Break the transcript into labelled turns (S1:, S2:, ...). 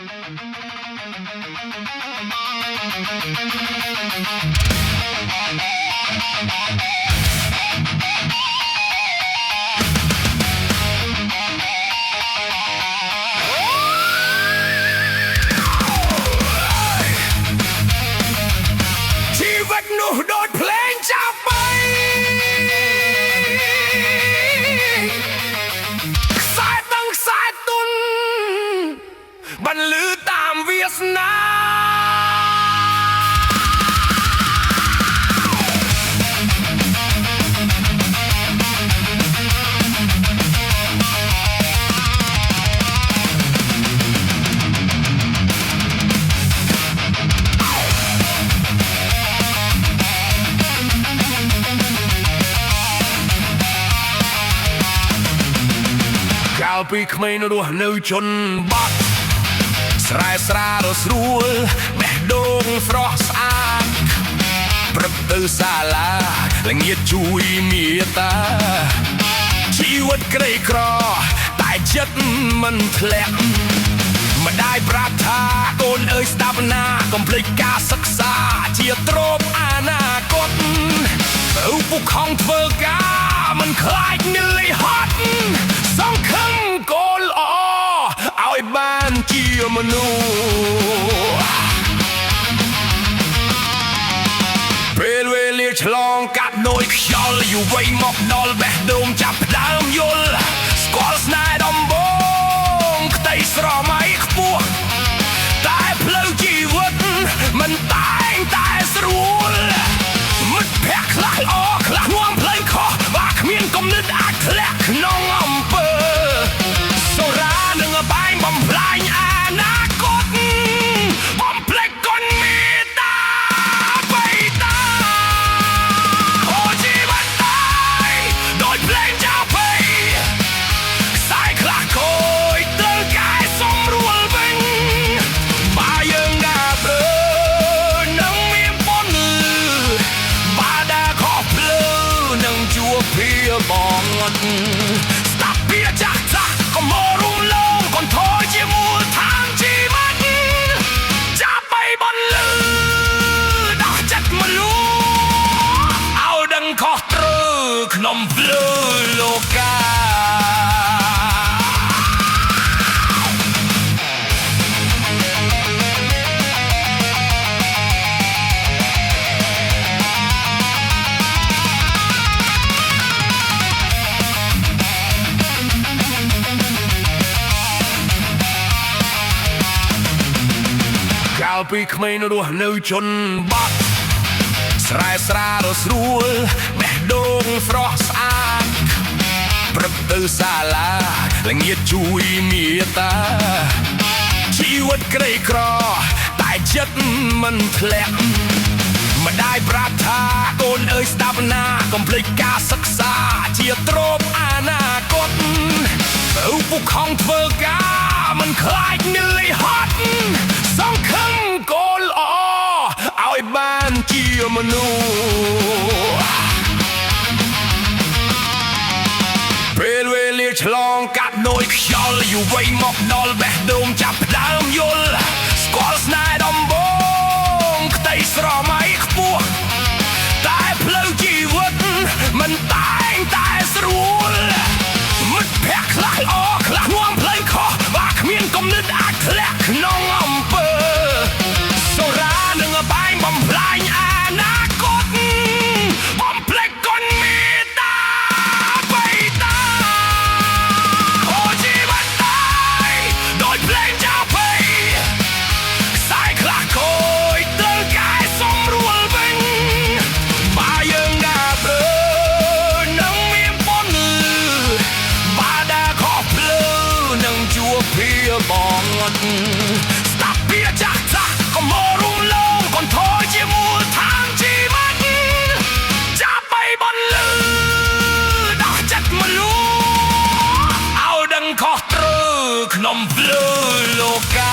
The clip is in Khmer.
S1: ชีวิตหนูโดนเพลงจับไปสายตั้งสายตุนบรรลือตามเวียสนาកាលពីក្មេងរស់នៅជនបទស្រែស្រារស្រួលបេះដូងស្រស់ស្អាតព្រឹកទៅសាលាល្ងាចជួយមាតាជីវិតក្រីក្រតែចិត្តមិនធ្លាក់ម្ដាយប្រាប់ថាកូនអើយស្ដាប់ណាកុំភ្លេចការសិក្សាជាទ្រព្យអនាគតឪពុកខំធ្វើការមិនខ្លាចនឿយហត់សង្ឃឹមកូនល្អឲ្យបានជាមនុស្សពេលវេលាឆ្លងកាត់ដោយខ្យល់យូរវ័យមកដល់បេះដូងចាប់ផ្ដើមយល់ស្គាល់ស្នេហ៍ដំបូងក្តីស្រមៃខ្ពស់តែផ្លូវជីវិតមិនតែងតែស្រួលមិត្តភក្តិខ្លះល្អខ្លះនាំផ្លូវខុសបើគ្មានគំនិតអាចធ្លាក់ក្នុងអំពើសូរ៉ានឹងបែងបំផ្លាញអនាគតបំភ្លេចគុណមេត្តាបិតាខូចជីវិតតែដោយភ្លេងចោលពេកខ្សែខ្លះខូចត្រូវកែសម្រួលវិញបើយើងដើរព្រឺនឹងមានបុណ្យបើដើរខុសផ្លូវនឹងជួបភៀបងស្ដាប់ពីចាស់ចាស់កុំរំលងកូនថយជាមូលដ្ឋានជីវិតចាប់បីបន្លឺដោះចិត្តមនុស្សឲ្យដឹងខុសត្រូវក្នុងភ្លឺលោកាកាលពីក្មេងរស់នៅជនបទស្រែស្រារស្រួលបេះដូងស្រស់ស្អាតព្រឹកទៅសាលាល្ងាចជួយមាតាជីវិតក្រីក្រតែចិត្តមិនធ្លាក់ម្ដាយប្រាប់ថាកូនអើយស្ដាប់ណាកុំភ្លេចការសិក្សាជាទ្រព្យអនាគតឪពុកខំធ្វើការមិនខ្លាចនឿយហត់សង្ឃឹមកូនល្អឲ្យបានជាមនុស្សពេលវេលាឆ្លងកាត់ដោយខ្យល់យូរវ័យមកដល់បេះដូងចាប់ផ្ដើមយល់ស្គាល់ស្នេហ៍ដំបូងក្តីស្រមៃខ្ពស់តែផ្លូវជីវិតមិនតែងតែស្រួលមិត្តភក្តិខ្លះល្អខ្លះនាំផ្លូវខុសបើគ្មានគំនិតអាចធ្លាក់ក្នុងអំពើសូរ៉ានឹងបែងបំផ្លាញអនាគតបំភ្លេចគុណមេត្តាបិតាខូចជីវិតតែដោយភ្លេងចោលពេកខ្សែខ្លះខូចត្រូវកែសម្រួលវិញបើយើងដើរព្រឺនឹងមានបុណ្យបើដើរខុសផ្លូវនឹងជួបភៀបងស្ដាប់ពីចាស់ចាស់កុំរំលងកូនថយជាមូលដ្ឋានជីវិតចាប់បីបន្លឺដោះចិត្តមនុស្សឲ្យដឹងខុសត្រូវក្នុងភ្លឺលោកា